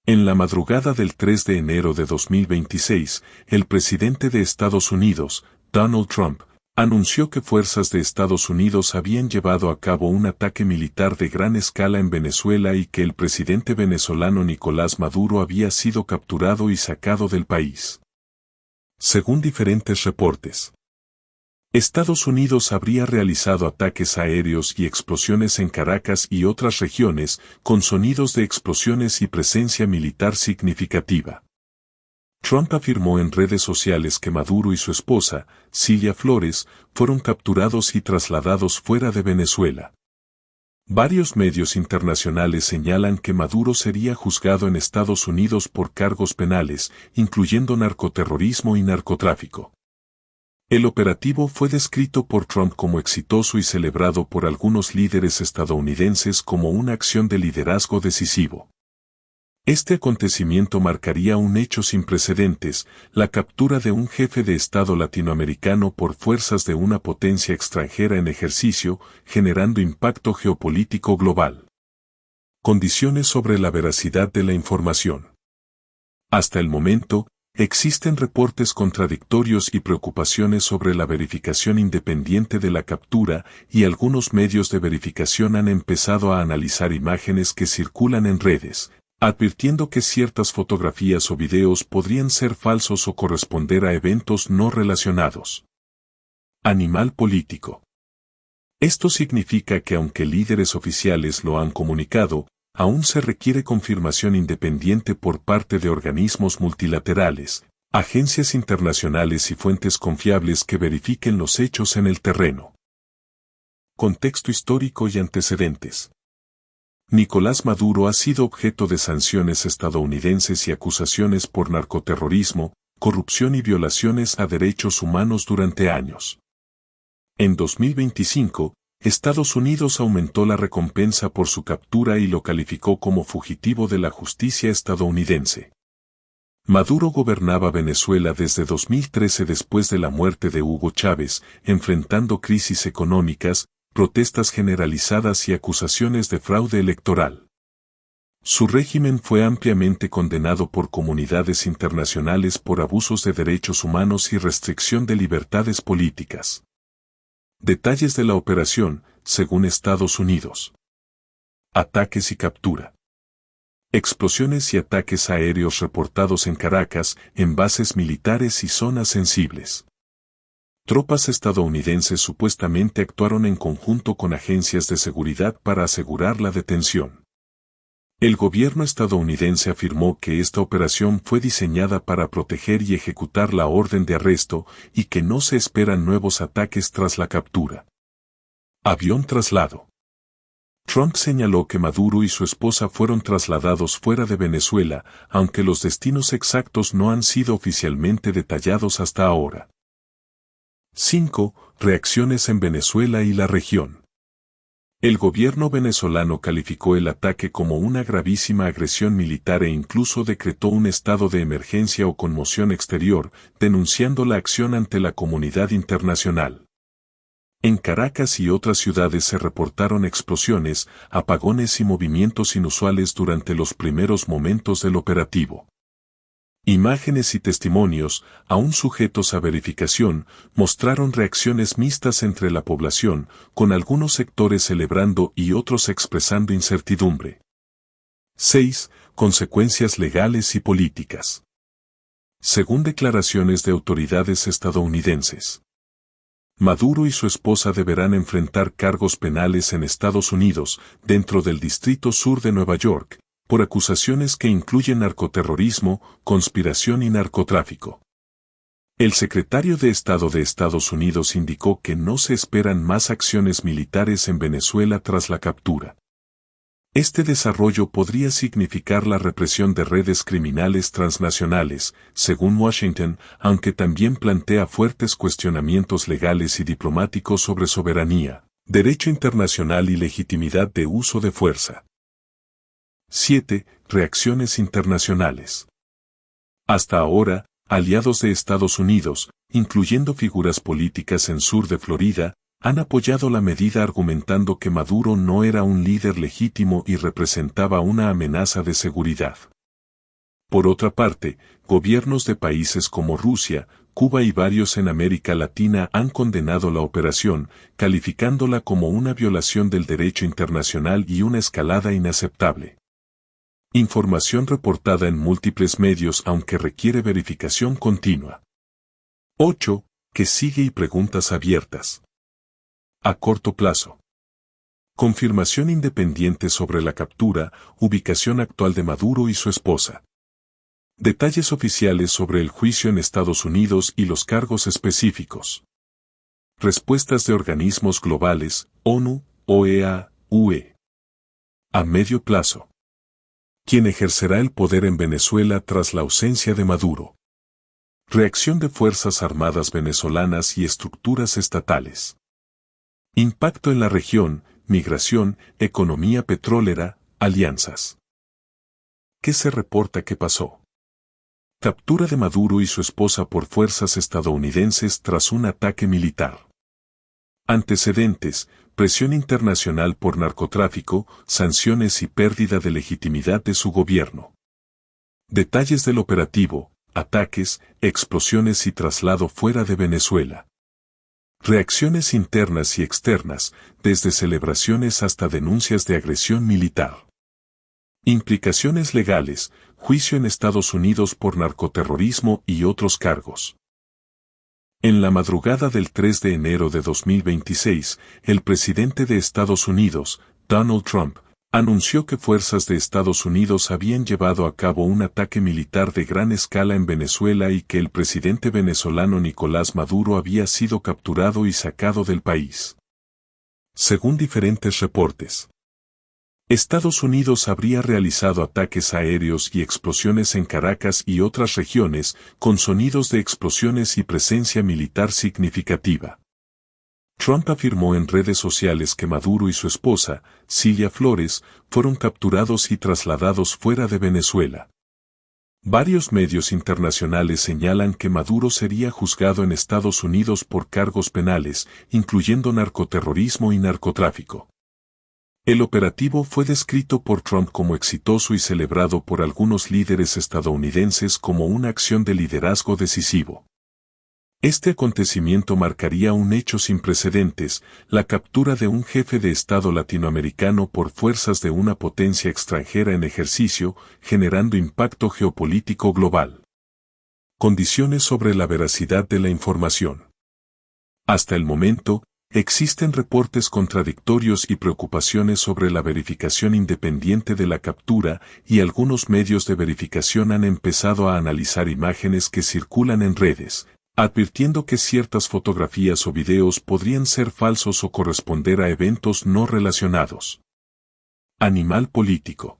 En la madrugada del 3 de enero de 2026, el presidente de Estados Unidos, Donald Trump, anunció que fuerzas de Estados Unidos habían llevado a cabo un ataque militar de gran escala en Venezuela y que el presidente venezolano Nicolás Maduro había sido capturado y sacado del país. Según diferentes reportes, Estados Unidos habría realizado ataques aéreos y explosiones en Caracas y otras regiones, con sonidos de explosiones y presencia militar significativa. Trump afirmó en redes sociales que Maduro y su esposa, Cilia Flores, fueron capturados y trasladados fuera de Venezuela. Varios medios internacionales señalan que Maduro sería juzgado en Estados Unidos por cargos penales, incluyendo narcoterrorismo y narcotráfico. El operativo fue descrito por Trump como exitoso y celebrado por algunos líderes estadounidenses como una acción de liderazgo decisivo. Este acontecimiento marcaría un hecho sin precedentes, la captura de un jefe de Estado latinoamericano por fuerzas de una potencia extranjera en ejercicio, generando impacto geopolítico global. Condiciones sobre la veracidad de la información. Hasta el momento, existen reportes contradictorios y preocupaciones sobre la verificación independiente de la captura, y algunos medios de verificación han empezado a analizar imágenes que circulan en redes, advirtiendo que ciertas fotografías o videos podrían ser falsos o corresponder a eventos no relacionados. Animal político. Esto significa que aunque líderes oficiales lo han comunicado, aún se requiere confirmación independiente por parte de organismos multilaterales, agencias internacionales y fuentes confiables que verifiquen los hechos en el terreno. Contexto histórico y antecedentes. Nicolás Maduro ha sido objeto de sanciones estadounidenses y acusaciones por narcoterrorismo, corrupción y violaciones a derechos humanos durante años. En 2025, Estados Unidos aumentó la recompensa por su captura y lo calificó como fugitivo de la justicia estadounidense. Maduro gobernaba Venezuela desde 2013 después de la muerte de Hugo Chávez, enfrentando crisis económicas, protestas generalizadas y acusaciones de fraude electoral. Su régimen fue ampliamente condenado por comunidades internacionales por abusos de derechos humanos y restricción de libertades políticas. Detalles de la operación, según Estados Unidos. Ataques y captura. Explosiones y ataques aéreos reportados en Caracas, en bases militares y zonas sensibles. Tropas estadounidenses supuestamente actuaron en conjunto con agencias de seguridad para asegurar la detención. El gobierno estadounidense afirmó que esta operación fue diseñada para proteger y ejecutar la orden de arresto y que no se esperan nuevos ataques tras la captura. Avión traslado. Trump señaló que Maduro y su esposa fueron trasladados fuera de Venezuela, aunque los destinos exactos no han sido oficialmente detallados hasta ahora. 5. Reacciones en Venezuela y la región. El gobierno venezolano calificó el ataque como una gravísima agresión militar e incluso decretó un estado de emergencia o conmoción exterior, denunciando la acción ante la comunidad internacional. En Caracas y otras ciudades se reportaron explosiones, apagones y movimientos inusuales durante los primeros momentos del operativo. Imágenes y testimonios, aún sujetos a verificación, mostraron reacciones mixtas entre la población, con algunos sectores celebrando y otros expresando incertidumbre. 6. Consecuencias legales y políticas. Según declaraciones de autoridades estadounidenses, Maduro y su esposa deberán enfrentar cargos penales en Estados Unidos, dentro del Distrito Sur de Nueva York, por acusaciones que incluyen narcoterrorismo, conspiración y narcotráfico. El secretario de Estado de Estados Unidos indicó que no se esperan más acciones militares en Venezuela tras la captura. Este desarrollo podría significar la represión de redes criminales transnacionales, según Washington, aunque también plantea fuertes cuestionamientos legales y diplomáticos sobre soberanía, derecho internacional y legitimidad de uso de fuerza. 7. Reacciones internacionales. Hasta ahora, aliados de Estados Unidos, incluyendo figuras políticas en sur de Florida, han apoyado la medida argumentando que Maduro no era un líder legítimo y representaba una amenaza de seguridad. Por otra parte, gobiernos de países como Rusia, Cuba y varios en América Latina han condenado la operación, calificándola como una violación del derecho internacional y una escalada inaceptable. Información reportada en múltiples medios aunque requiere verificación continua. 8. ¿Qué sigue y preguntas abiertas? A corto plazo. Confirmación independiente sobre la captura, ubicación actual de Maduro y su esposa. Detalles oficiales sobre el juicio en Estados Unidos y los cargos específicos. Respuestas de organismos globales, ONU, OEA, UE. A medio plazo. ¿Quién ejercerá el poder en Venezuela tras la ausencia de Maduro? Reacción de Fuerzas Armadas venezolanas y estructuras estatales. Impacto en la región, migración, economía petrolera, alianzas. ¿Qué se reporta que pasó? Captura de Maduro y su esposa por fuerzas estadounidenses tras un ataque militar. Antecedentes, presión internacional por narcotráfico, sanciones y pérdida de legitimidad de su gobierno. Detalles del operativo, ataques, explosiones y traslado fuera de Venezuela. Reacciones internas y externas, desde celebraciones hasta denuncias de agresión militar. Implicaciones legales, juicio en Estados Unidos por narcoterrorismo y otros cargos. En la madrugada del 3 de enero de 2026, el presidente de Estados Unidos, Donald Trump, anunció que fuerzas de Estados Unidos habían llevado a cabo un ataque militar de gran escala en Venezuela y que el presidente venezolano Nicolás Maduro había sido capturado y sacado del país. Según diferentes reportes, Estados Unidos habría realizado ataques aéreos y explosiones en Caracas y otras regiones, con sonidos de explosiones y presencia militar significativa. Trump afirmó en redes sociales que Maduro y su esposa, Cilia Flores, fueron capturados y trasladados fuera de Venezuela. Varios medios internacionales señalan que Maduro sería juzgado en Estados Unidos por cargos penales, incluyendo narcoterrorismo y narcotráfico. El operativo fue descrito por Trump como exitoso y celebrado por algunos líderes estadounidenses como una acción de liderazgo decisivo. Este acontecimiento marcaría un hecho sin precedentes, la captura de un jefe de Estado latinoamericano por fuerzas de una potencia extranjera en ejercicio, generando impacto geopolítico global. Condiciones sobre la veracidad de la información. Hasta el momento, existen reportes contradictorios y preocupaciones sobre la verificación independiente de la captura, y algunos medios de verificación han empezado a analizar imágenes que circulan en redes, advirtiendo que ciertas fotografías o videos podrían ser falsos o corresponder a eventos no relacionados. Animal político.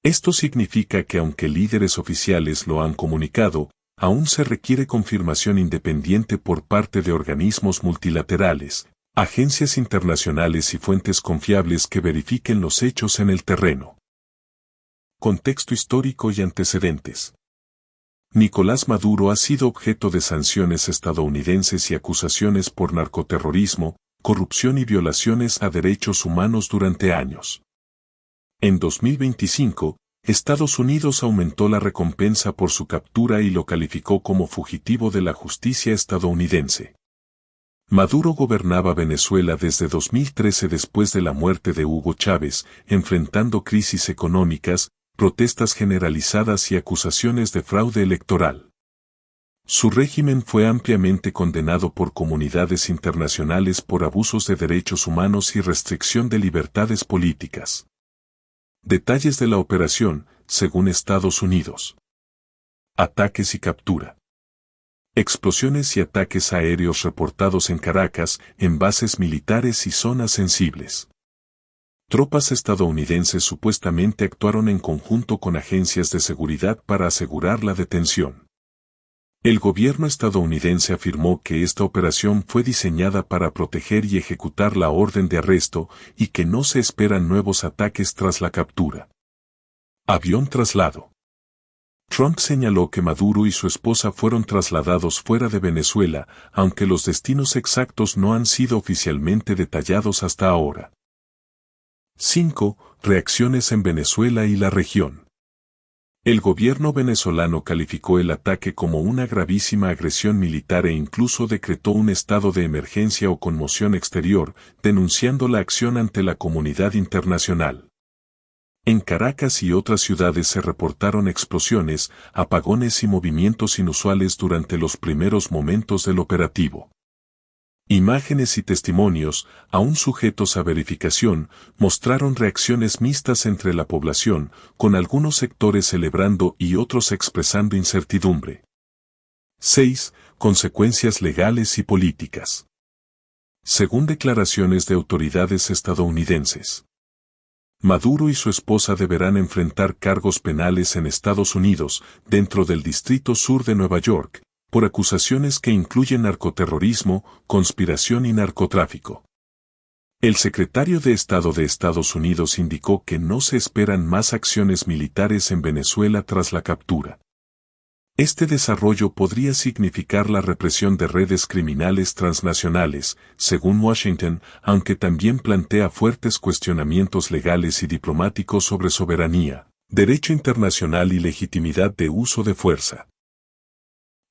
Esto significa que aunque líderes oficiales lo han comunicado, aún se requiere confirmación independiente por parte de organismos multilaterales, agencias internacionales y fuentes confiables que verifiquen los hechos en el terreno. Contexto histórico y antecedentes. Nicolás Maduro ha sido objeto de sanciones estadounidenses y acusaciones por narcoterrorismo, corrupción y violaciones a derechos humanos durante años. En 2025, Estados Unidos aumentó la recompensa por su captura y lo calificó como fugitivo de la justicia estadounidense. Maduro gobernaba Venezuela desde 2013 después de la muerte de Hugo Chávez, enfrentando crisis económicas, protestas generalizadas y acusaciones de fraude electoral. Su régimen fue ampliamente condenado por comunidades internacionales por abusos de derechos humanos y restricción de libertades políticas. Detalles de la operación, según Estados Unidos. Ataques y captura. Explosiones y ataques aéreos reportados en Caracas, en bases militares y zonas sensibles. Tropas estadounidenses supuestamente actuaron en conjunto con agencias de seguridad para asegurar la detención. El gobierno estadounidense afirmó que esta operación fue diseñada para proteger y ejecutar la orden de arresto y que no se esperan nuevos ataques tras la captura. Avión traslado. Trump señaló que Maduro y su esposa fueron trasladados fuera de Venezuela, aunque los destinos exactos no han sido oficialmente detallados hasta ahora. 5. Reacciones en Venezuela y la región. El gobierno venezolano calificó el ataque como una gravísima agresión militar e incluso decretó un estado de emergencia o conmoción exterior, denunciando la acción ante la comunidad internacional. En Caracas y otras ciudades se reportaron explosiones, apagones y movimientos inusuales durante los primeros momentos del operativo. Imágenes y testimonios, aún sujetos a verificación, mostraron reacciones mixtas entre la población, con algunos sectores celebrando y otros expresando incertidumbre. 6. Consecuencias legales y políticas. Según declaraciones de autoridades estadounidenses, Maduro y su esposa deberán enfrentar cargos penales en Estados Unidos, dentro del Distrito Sur de Nueva York, por acusaciones que incluyen narcoterrorismo, conspiración y narcotráfico. El secretario de Estado de Estados Unidos indicó que no se esperan más acciones militares en Venezuela tras la captura. Este desarrollo podría significar la represión de redes criminales transnacionales, según Washington, aunque también plantea fuertes cuestionamientos legales y diplomáticos sobre soberanía, derecho internacional y legitimidad de uso de fuerza.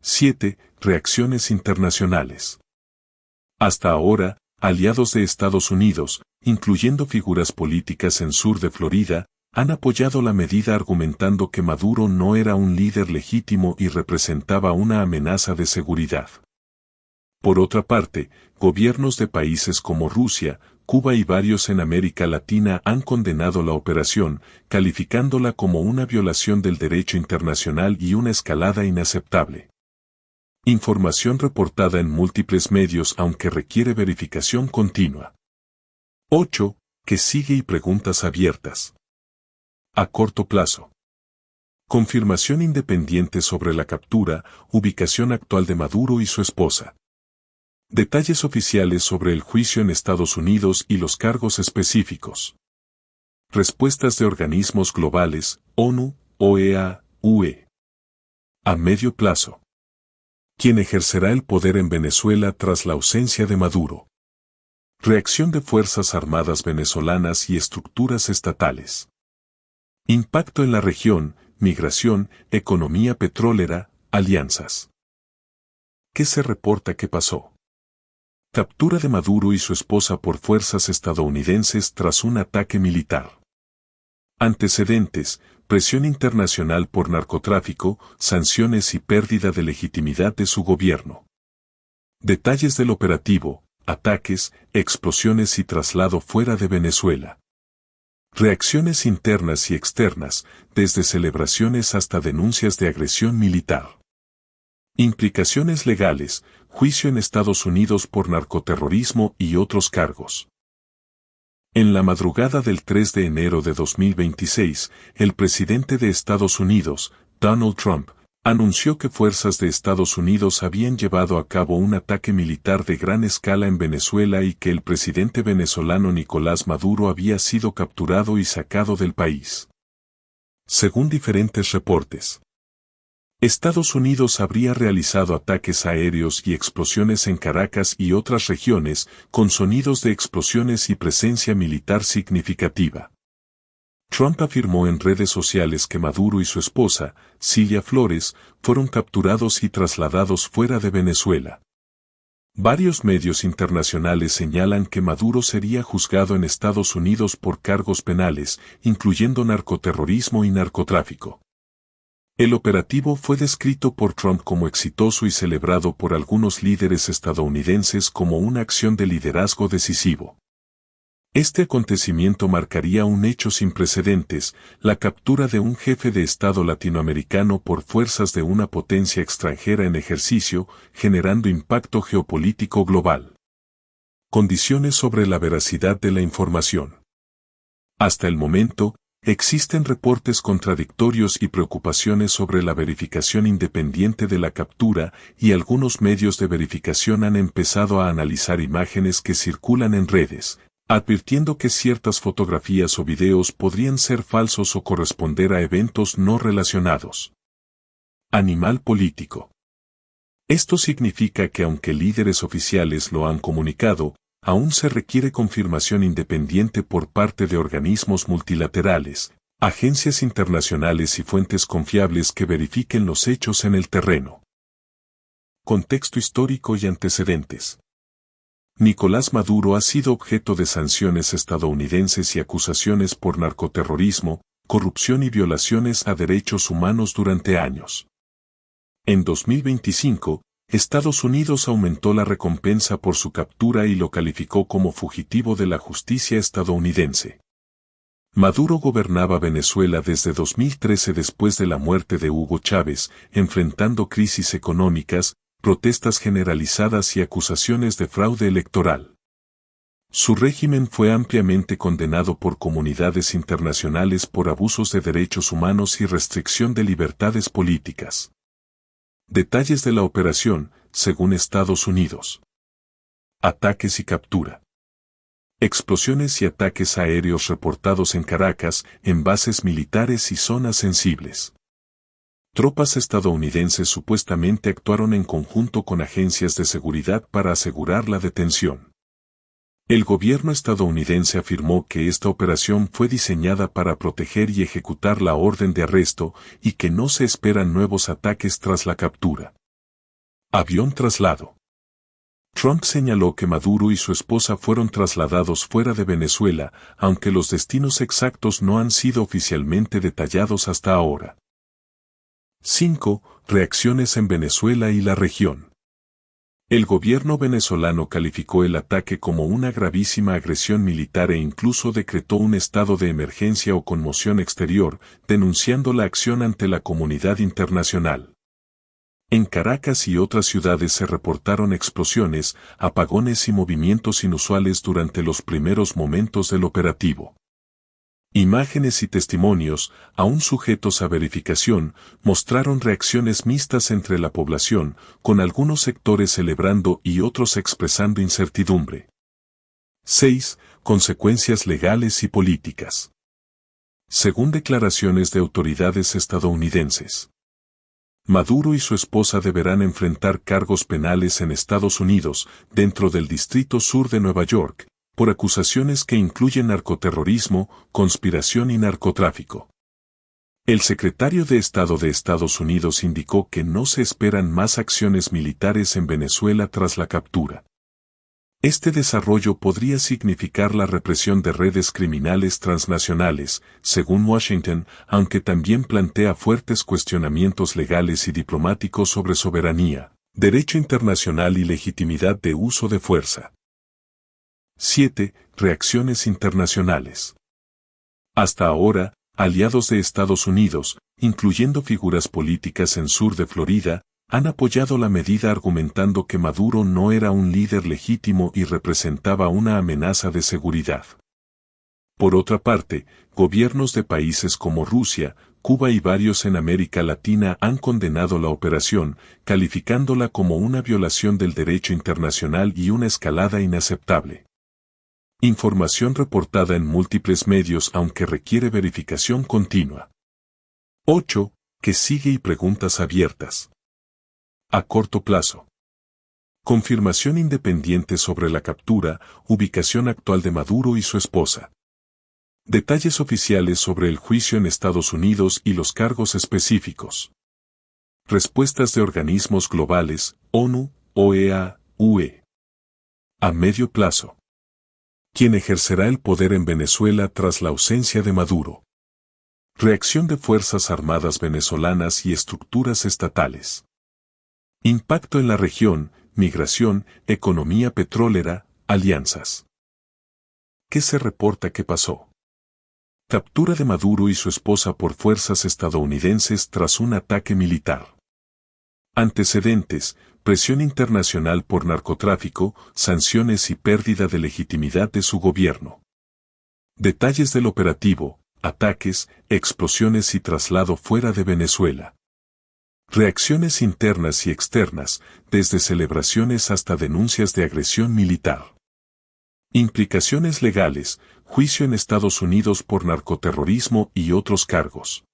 7. Reacciones internacionales. Hasta ahora, aliados de Estados Unidos, incluyendo figuras políticas en sur de Florida, han apoyado la medida argumentando que Maduro no era un líder legítimo y representaba una amenaza de seguridad. Por otra parte, gobiernos de países como Rusia, Cuba y varios en América Latina han condenado la operación, calificándola como una violación del derecho internacional y una escalada inaceptable. Información reportada en múltiples medios aunque requiere verificación continua. 8. ¿Qué sigue y preguntas abiertas? A corto plazo. Confirmación independiente sobre la captura, ubicación actual de Maduro y su esposa. Detalles oficiales sobre el juicio en Estados Unidos y los cargos específicos. Respuestas de organismos globales, ONU, OEA, UE. A medio plazo. ¿Quién ejercerá el poder en Venezuela tras la ausencia de Maduro? Reacción de Fuerzas Armadas venezolanas y estructuras estatales. Impacto en la región, migración, economía petrolera, alianzas. ¿Qué se reporta que pasó? Captura de Maduro y su esposa por fuerzas estadounidenses tras un ataque militar. Antecedentes, presión internacional por narcotráfico, sanciones y pérdida de legitimidad de su gobierno. Detalles del operativo, ataques, explosiones y traslado fuera de Venezuela. Reacciones internas y externas, desde celebraciones hasta denuncias de agresión militar. Implicaciones legales, juicio en Estados Unidos por narcoterrorismo y otros cargos. En la madrugada del 3 de enero de 2026, el presidente de Estados Unidos, Donald Trump, anunció que fuerzas de Estados Unidos habían llevado a cabo un ataque militar de gran escala en Venezuela y que el presidente venezolano Nicolás Maduro había sido capturado y sacado del país. Según diferentes reportes, Estados Unidos habría realizado ataques aéreos y explosiones en Caracas y otras regiones, con sonidos de explosiones y presencia militar significativa. Trump afirmó en redes sociales que Maduro y su esposa, Cilia Flores, fueron capturados y trasladados fuera de Venezuela. Varios medios internacionales señalan que Maduro sería juzgado en Estados Unidos por cargos penales, incluyendo narcoterrorismo y narcotráfico. El operativo fue descrito por Trump como exitoso y celebrado por algunos líderes estadounidenses como una acción de liderazgo decisivo. Este acontecimiento marcaría un hecho sin precedentes, la captura de un jefe de Estado latinoamericano por fuerzas de una potencia extranjera en ejercicio, generando impacto geopolítico global. Condiciones sobre la veracidad de la información. Hasta el momento, existen reportes contradictorios y preocupaciones sobre la verificación independiente de la captura, y algunos medios de verificación han empezado a analizar imágenes que circulan en redes, advirtiendo que ciertas fotografías o videos podrían ser falsos o corresponder a eventos no relacionados. Animal político. Esto significa que aunque líderes oficiales lo han comunicado, aún se requiere confirmación independiente por parte de organismos multilaterales, Agencias internacionales y fuentes confiables que verifiquen los hechos en el terreno. Contexto histórico y antecedentes. Nicolás Maduro ha sido objeto de sanciones estadounidenses y acusaciones por narcoterrorismo, corrupción y violaciones a derechos humanos durante años. En 2025, Estados Unidos aumentó la recompensa por su captura y lo calificó como fugitivo de la justicia estadounidense. Maduro gobernaba Venezuela desde 2013 después de la muerte de Hugo Chávez, enfrentando crisis económicas, protestas generalizadas y acusaciones de fraude electoral. Su régimen fue ampliamente condenado por comunidades internacionales por abusos de derechos humanos y restricción de libertades políticas. Detalles de la operación, según Estados Unidos. Ataques y captura. Explosiones y ataques aéreos reportados en Caracas, en bases militares y zonas sensibles. Tropas estadounidenses supuestamente actuaron en conjunto con agencias de seguridad para asegurar la detención. El gobierno estadounidense afirmó que esta operación fue diseñada para proteger y ejecutar la orden de arresto y que no se esperan nuevos ataques tras la captura. Avión traslado. Trump señaló que Maduro y su esposa fueron trasladados fuera de Venezuela, aunque los destinos exactos no han sido oficialmente detallados hasta ahora. 5. Reacciones en Venezuela y la región. El gobierno venezolano calificó el ataque como una gravísima agresión militar e incluso decretó un estado de emergencia o conmoción exterior, denunciando la acción ante la comunidad internacional. En Caracas y otras ciudades se reportaron explosiones, apagones y movimientos inusuales durante los primeros momentos del operativo. Imágenes y testimonios, aún sujetos a verificación, mostraron reacciones mixtas entre la población, con algunos sectores celebrando y otros expresando incertidumbre. 6. Consecuencias legales y políticas. Según declaraciones de autoridades estadounidenses, Maduro y su esposa deberán enfrentar cargos penales en Estados Unidos, dentro del Distrito Sur de Nueva York, por acusaciones que incluyen narcoterrorismo, conspiración y narcotráfico. El secretario de Estado de Estados Unidos indicó que no se esperan más acciones militares en Venezuela tras la captura. Este desarrollo podría significar la represión de redes criminales transnacionales, según Washington, aunque también plantea fuertes cuestionamientos legales y diplomáticos sobre soberanía, derecho internacional y legitimidad de uso de fuerza. 7. Reacciones internacionales. Hasta ahora, aliados de Estados Unidos, incluyendo figuras políticas en sur de Florida, han apoyado la medida argumentando que Maduro no era un líder legítimo y representaba una amenaza de seguridad. Por otra parte, gobiernos de países como Rusia, Cuba y varios en América Latina han condenado la operación, calificándola como una violación del derecho internacional y una escalada inaceptable. Información reportada en múltiples medios aunque requiere verificación continua. 8. ¿Qué sigue y preguntas abiertas? A corto plazo. Confirmación independiente sobre la captura, ubicación actual de Maduro y su esposa. Detalles oficiales sobre el juicio en Estados Unidos y los cargos específicos. Respuestas de organismos globales, ONU, OEA, UE. A medio plazo. ¿Quién ejercerá el poder en Venezuela tras la ausencia de Maduro? Reacción de Fuerzas Armadas venezolanas y estructuras estatales. Impacto en la región, migración, economía petrolera, alianzas. ¿Qué se reporta que pasó? Captura de Maduro y su esposa por fuerzas estadounidenses tras un ataque militar. Antecedentes, presión internacional por narcotráfico, sanciones y pérdida de legitimidad de su gobierno. Detalles del operativo, ataques, explosiones y traslado fuera de Venezuela. Reacciones internas y externas, desde celebraciones hasta denuncias de agresión militar. Implicaciones legales, juicio en Estados Unidos por narcoterrorismo y otros cargos.